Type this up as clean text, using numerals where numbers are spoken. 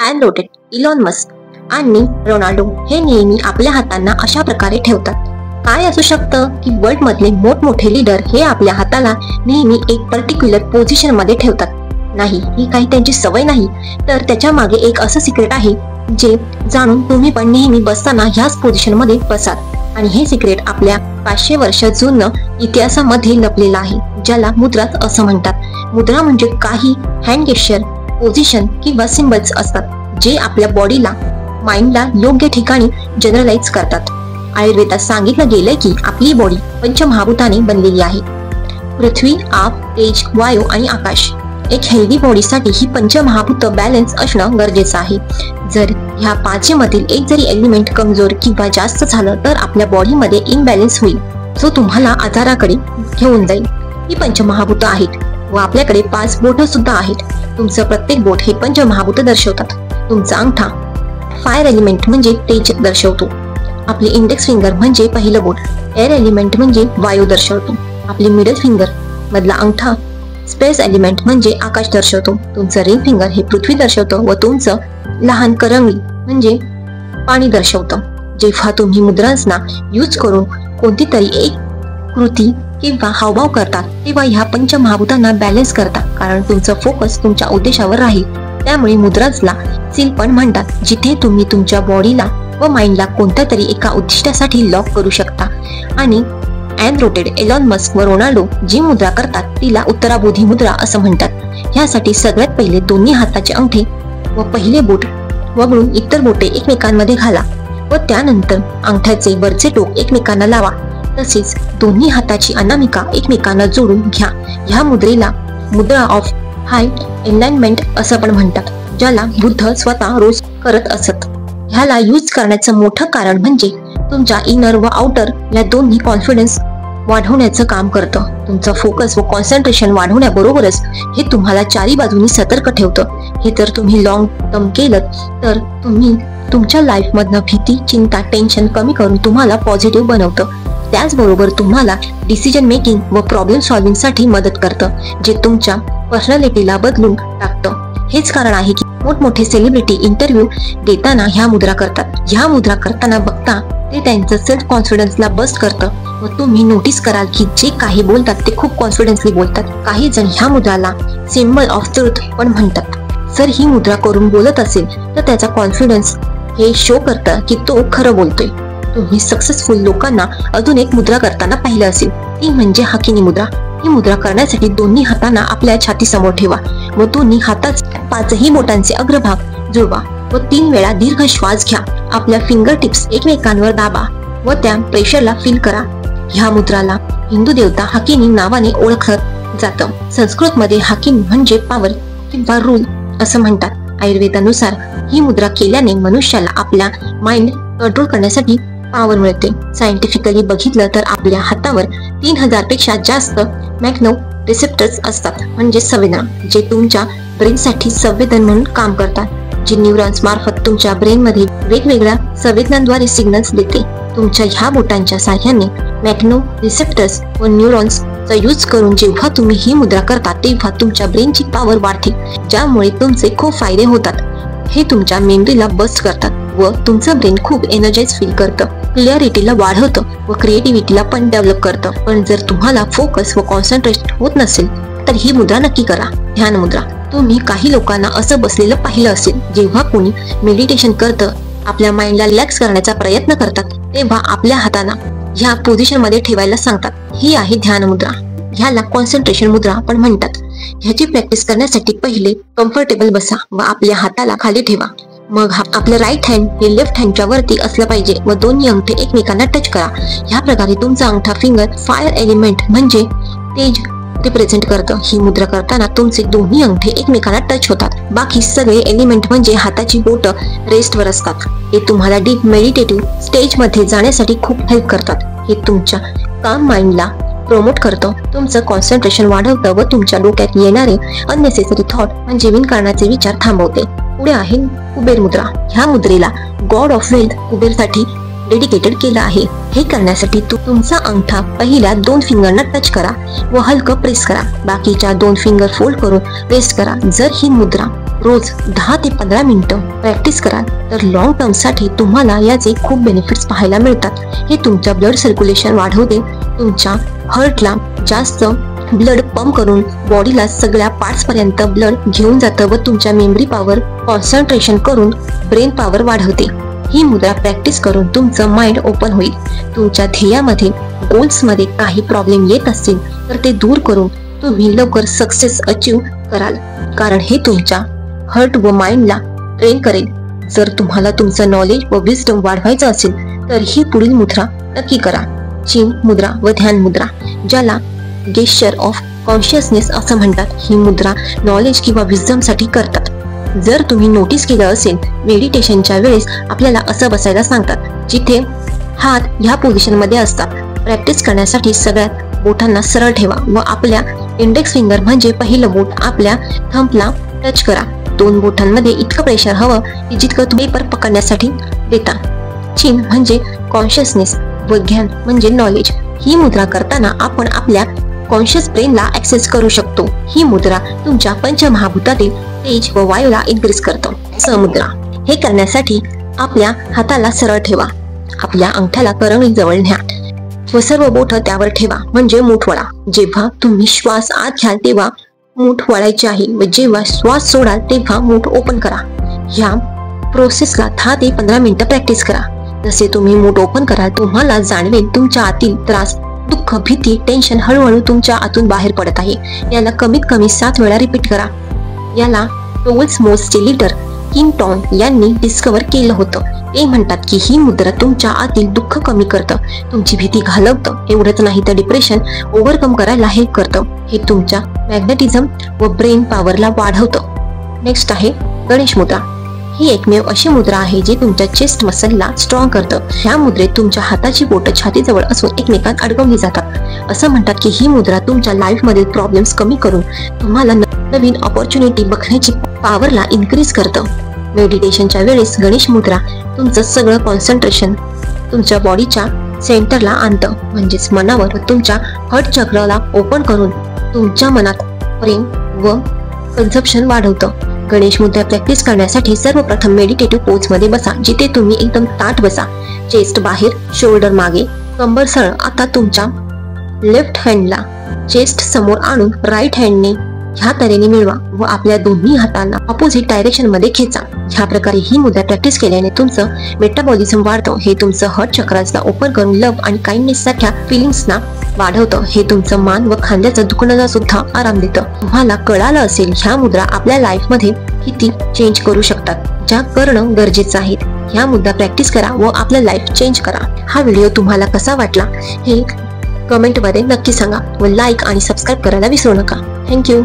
And rotted, Elon Musk आणि Ronaldo हे नेहमी आपल्या हातांना अशा प्रकारे ठेवतात. काय असू शकतं की वर्ल्ड मधले मोठमोठे लीडर हे आपल्या हाताला नेहमी एक पर्टिक्युलर पोझिशन मध्ये ठेवतात? नाही, ही काही त्यांची सवय नाही, तर त्याच्या मागे एक असं सिक्रेट आहे जे जाणून तुम्ही पण नेहमी बसताना ह्याच पोझिशन मध्ये बसाल. आणि हे सिक्रेट आपल्या 500 वर्ष जुनं इतिहासामध्ये लपलेलं आहे, ज्याला मुद्राच असं म्हणतात. मुद्रा म्हणजे काही हँड गेस्चर, पोझिशन किंवा सिम्बल्स असतात जे आपल्या बॉडीला, माइंडला योग्य ठिकाणी जनरलाइज करतात. आयुर्वेदात सांगितलं गेलंय की आपली बॉडी पंचमहाभूताने बनलेली आहे: पृथ्वी, आग, तेज, वायू आणि आकाश. एक हेल्दी बॉडीसाठी ही पंचमहाभूत बॅलन्स असणं गरजेचं आहे. जर ह्या पाचमधील एक जरी एलिमेंट कमजोर किंवा जास्त झालं तर आपल्या बॉडीमध्ये इनबॅलन्स होईल, जो तुम्हाला आजाराकडे घेऊन जाईल. ही पंचमहाभूत आहेत व आपल्याकडे 5 बोट सुद्धा आहेत. तुमचं प्रत्येक बोट हे पंचमहाभूत दर्शवतात. तुमचा अंगठा फायर एलिमेंट म्हणजे तेज दर्शवतो. आपले इंडेक्स फिंगर म्हणजे पहिलं बोट एअर एलिमेंट म्हणजे वायू दर्शवतो. आपले मिडल फिंगर मधला अंगठा स्पेस एलिमेंट म्हणजे आकाश दर्शवतो. तुमचं रिंग फिंगर हे पृथ्वी दर्शवतं व तुमचं लहान करंगळी म्हणजे पाणी दर्शवतं. जेव्हा तुम्ही मुद्रांना यूज करून कोणती तरी एक कृती किंवा हावभाव करता तेव्हा ह्या पंचमहाभूतांना बॅलन्स करता, कारण तुमचं फोकस तुमच्या उद्देशावर राहील. त्यामुळे मुद्रांना सील पण म्हणतात, जिथे तुम्ही तुमच्या बॉडीला व माइंडला कोणत्या तरी एका उद्दिष्टासाठी लॉक करू शकता. आणि अँड रोटेड, एलॉन मस्क व रोनाल्डो जी मुद्रा करतात तिला उत्तराबोधी मुद्रा असं म्हणतात. ह्यासाठी सगळ्यात पहिले दोन्ही हाताचे अंगठे व पहिले बोट वगळून इतर बोटे एकमेकांमध्ये घाला व त्यानंतर अंगठ्याचे वरचे टोक एकमेकांना लावा. तसेच दोन्ही हाताची अनामिका एकमेकांना जोडून घ्या. ह्या मुद्रेला मुद्रा ऑफ हाय एनलाइनमेंट असं पण म्हणतात, ज्याला बुद्ध स्वतः रोज करत असत. ह्याला यूज करण्याचं मोठं कारण म्हणजे तुमच्या इनर व आउटर या दोन्ही कॉन्फिडन्स वाढवण्याचं काम करतं. तुमचा फोकस व कॉन्सन्ट्रेशन वाढवण्याबरोबरच हे तुम्हाला चारी बाजूनी सतर्क ठेवतं. हे जर तुम्ही लॉंग टर्म केलं तर तुम्ही तुमच्या लाईफ मधनं भीती, चिंता, टेन्शन कमी करून तुम्हाला पॉझिटिव्ह बनवतं. त्याचबरोबर तुम्हाला डिसिजन मेकिंग व प्रॉब्लेम सॉल्व्हिंग साठी मदत करतं, जे तुमच्या पर्सनॅलिटीला बदलून टाकतं. हेच कारण आहे की मोठमोठे सेलिब्रिटी इंटरव्ह्यू देताना ह्या मुद्रा करतात. ह्या मुद्रा करताना बघता ते त्यांचं सेल्फ कॉन्फिडन्सला बस्ट करतं व तुम्ही नोटीस कराल की जे काही बोलतात ते खूप कॉन्फिडन्सली बोलतात. काही जण ह्या मुद्राला सिम्बल ऑफ ट्रुथ पण म्हणतात. जर ही मुद्रा करून बोलत असेल तर त्याचा कॉन्फिडन्स हे शो करतं की तो खरं बोलतोय. तुम्ही सक्सेसफुल लोकांना अजून एक मुद्रा करताना पाहिलं असेल, ती म्हणजे हाकिनी मुद्रा. ही मुद्रा करण्यासाठी दोन्ही हातांना आपल्या छातीसमोर ठेवा व दोन्ही हाताच्या 5ही बोटांचे अग्रभाग जुळवा व 3 वेळा दीर्घ श्वास घ्या. आपल्या फिंगर टिप्स एकमेकांवर दाबा व त्या प्रेशरला फील करा. ह्या मुद्राला हिंदू देवता हाकिनी नावाने ओळखलं जातं. संस्कृत मध्ये हाकिनी म्हणजे पॉवर किंवा रूल असं म्हणतात. आयुर्वेदानुसार ही मुद्रा केल्याने मनुष्याला आपल्या माइंड कंट्रोल करण्यासाठी पॉवर मिळते. सायंटिफिकली बघितलं तर आपल्या हातावर 3000 पेक्षा जास्त मॅग्नो रिसेप्टर्स असतात, म्हणजे संवेदना, जे तुमच्या ब्रेनसाठी संवेदन म्हणून काम करतात. जे न्यूरॉन्स मार्फत तुमच्या ब्रेन मध्ये वेगवेगळ्या संवेदनांद्वारे सिग्नल्स देते. तुमच्या ह्या बोटांच्या साह्याने मॅग्नो रिसेप्टर्स व न्यूरॉन्सचा यूज करून जेव्हा तुम्ही ही मुद्रा करता तेव्हा तुमच्या ब्रेनची पॉवर वाढते, ज्यामुळे तुमचे खूप फायदे होतात. हे तुमच्या मेमरीला बस्ट करतात व तुमचं ब्रेन खूप एनर्जाइज फील करतं, क्लिअरिटीला वाढवतं व क्रिएटिव्हिटीला पण डेव्हलप करतं. पण जर तुम्हाला फोकस व कॉन्सन्ट्रेट होत नसेल तर ही मुद्रा नक्की करा. ध्यान मुद्रा. तुम्ही काही लोकांना असं बसलेलं पाहिलं असेल, जेव्हा कोणी मेडिटेशन करतं, आपल्या माइंडला रिलॅक्स करण्याचा प्रयत्न करतात तेव्हा आपल्या हातांना ह्या पोझिशन मध्ये ठेवायला सांगतात. ही आहे ध्यान मुद्रा. ह्याला कॉन्सन्ट्रेशन मुद्रा पण म्हणतात. ह्याची प्रॅक्टिस करण्यासाठी पहिले कम्फर्टेबल बसा व आपल्या हाताला खाली ठेवा. मग आपलं राईट हँड हे लेफ्ट हँडच्या वरती असलं पाहिजे व दोन्ही अंगठे एकमेकांना टच करा. ह्या प्रकारे तुमचा अंगठा फिंगर फायर एलिमेंट म्हणजे तेज रिप्रेझेंट करतं. ही मुद्रा करताना तुमचे दोन्ही अंगठे एकमेकांना टच होतात. बाकी सगळे एलिमेंट म्हणजे हाताची बोट रेस्टवर असतात. हे तुम्हाला डीप मेडिटेटिव्ह स्टेज मध्ये जाण्यासाठी खूप हेल्प करतात. हे तुमच्या काम माइंडला प्रमोट करतं, तुमचं कॉन्सन्ट्रेशन वाढवतं व तुमच्या डोक्यात येणारे अननेसेसरी थॉट म्हणजे विनाकारणाचे विचार थांबवते. पुढे आहे कुबेर मुद्रा. ह्या मुद्रेला गॉड ऑफ वेल्थ कुबेरसाठी डेडिकेटेड केलं आहे. हे करण्यासाठी तुमचा अंगठा पहिल्या 2 फिंगरना टच करा व हलकं प्रेस करा. बाकीच्या 2 फिंगर फोल्ड करून रेस्ट करा. जर ही मुद्रा रोज 10 ते 15 मिनिटं प्रॅक्टिस कराल तर लॉंग टर्म साठी तुम्हाला याचे खूप बेनिफिट्स पाहायला मिळतात. हे तुमच्या ब्लड सर्क्युलेशन वाढवते, तुमच्या हार्टला जास्त ब्लड पंप करून बॉडीला सगळ्या पार्ट्स पर्यंत ब्लड घेऊन जातं व तुमच्या मेमरी पॉवर, कॉन्सन्ट्रेशन करून ब्रेन पॉवर वाढवते. ही मुद्रा प्रॅक्टिस करून तुमचं माइंड ओपन होईल. तुमच्या ध्येयामध्ये, गोल्समध्ये काही प्रॉब्लेम येत असतील तर ते दूर करून तुम्ही लवकर सक्सेस अचीव कराल, कारण हे तुमच्या हार्ट व माइंडला ट्रेन करेल. जर तुम्हाला तुमचं नॉलेज व विजडम वाढवायचं असेल तर ही पुढील मुद्रा नक्की करा. चीन मुद्रा व ध्यान मुद्रा, ज्याला गेस्चर ऑफ कॉन्शियसनेस असं म्हणतात. ही मुद्रा नॉलेज किंवा विजडम साठी करतात. जर तुम्ही नोटीस केलं असेल, मेडिटेशनच्या वेळेस आपल्याला असं बसायला सांगतात, जिथे हात ह्या पोझिशन मध्ये असतात. प्रॅक्टिस करण्यासाठी सगळ्यात बोटांना सरळ ठेवा व आपल्या इंडेक्स फिंगर म्हणजे पहिलं बोट आपल्या थंबला टच करा. 2 बोटांमध्ये इतकं प्रेशर हवं की जितकं तुम्ही पेपर पकडण्यासाठी देता. चीन म्हणजे कॉन्शियसनेस व ध्यान म्हणजे नॉलेज. ही मुद्रा करताना आपण आपल्या कॉन्शियस ब्रेनला ऍक्सेस करू शकतो. ही मुद्रा तुमच्या पंचमहाभूतातील तेज व वायूला इन्क्रीज करतो. समुद्रा, हे करण्यासाठी आपल्या हाताला सरळ ठेवा, आपल्या अंगठ्याला करंगळी जवळ न्या व सर्व बोट त्यावर ठेवा म्हणजे मूठ वळा. जेव्हा तुम्ही श्वास आत घ्याल तेव्हा मूठ वळायचे आहे व जेव्हा श्वास सोडाल तेव्हा मूठ ओपन करा. ह्या प्रोसेसला 10 ते 15 मिनिटं प्रॅक्टिस करा. जसे तुम्ही मूठ ओपन कराल तुम्हाला जाणवेल तुमच्या आतील त्रास, दुःख, भीती, टेन्शन हळूहळू तुमच्या आतून बाहेर पडत आहे. याला कमीत कमी 7 वेळा रिपीट करा. याला टोल्समोसचे लीडर किंग टॉम यांनी डिस्कवर केलं होतं. ते म्हणतात की ही मुद्रा तुमच्या आतील दुःख कमी करतं, तुमची भीती घालवतं. एवढंच नाही तर डिप्रेशन ओव्हरकम करायला हेल्प करतं. हे तुमच्या मॅग्नेटिझम व ब्रेन पॉवरला वाढवतं. नेक्स्ट आहे गणेश मुद्रा. ही एकमेव अशी मुद्रा आहे जी तुमच्या चेस्ट मसलला स्ट्रॉंग करतं. ह्या मुद्रेत तुमच्या हाताची बोटं छातीजवळ असून एकमेकांत अडकवली जातात. असं म्हणतात की ही मुद्रा तुमच्या लाईफ मधील प्रॉब्लेम्स कमी करून तुम्हाला नवीन ऑपॉर्च्युनिटी बघण्याची पॉवरला इन्क्रीज करतं. मेडिटेशनच्या वेळेस गणेश मुद्रा तुमचं सगळं कॉन्सन्ट्रेशन तुमच्या बॉडीच्या सेंटरला आणतं, म्हणजेच मनावर व तुमच्या हार्ट चक्राला ओपन करून तुमच्या मनात प्रेम व कन्झप्शन वाढवतं. गणेश मुद्रा प्रॅक्टिस करण्यासाठी सर्वप्रथम मेडिटेटिव्ह पोज मध्ये बसा, जिथे तुम्ही एकदम ताठ बसा. चेस्ट बाहेर, शोल्डर मागे, कंबर सरळ. आता तुमच्या लेफ्ट हँडला चेस्ट समोर आणून राईट हँडने ह्या तऱ्हेने मिळवा व आपल्या दोन्ही हातांना ऑपोजिट डायरेक्शन मध्ये खेचा. ह्या प्रकारे ही मुद्रा प्रॅक्टिस केल्याने तुमचं मेटाबॉलिझम वाढतं. हे तुमचं हार्ट चक्राला ओपन करून लव्ह आणि काइंडनेस सारख्या फिलिंग्सना वाढवतं. हे तुमचं मान व खांद्याचं दुखण्याला सुद्धा आराम देतं. तुम्हाला कळालं असेल ह्या मुद्रा आपल्या लाईफ मध्ये किती चेंज करू शकतात, ज्या करणं गरजेचं आहे. ह्या मुद्रा प्रॅक्टिस करा व आपलं लाईफ चेंज करा. हा व्हिडिओ तुम्हाला कसा वाटला हे कमेंट मध्ये नक्की सांगा व लाईक आणि सबस्क्राईब करायला विसरू नका. थँक्यू.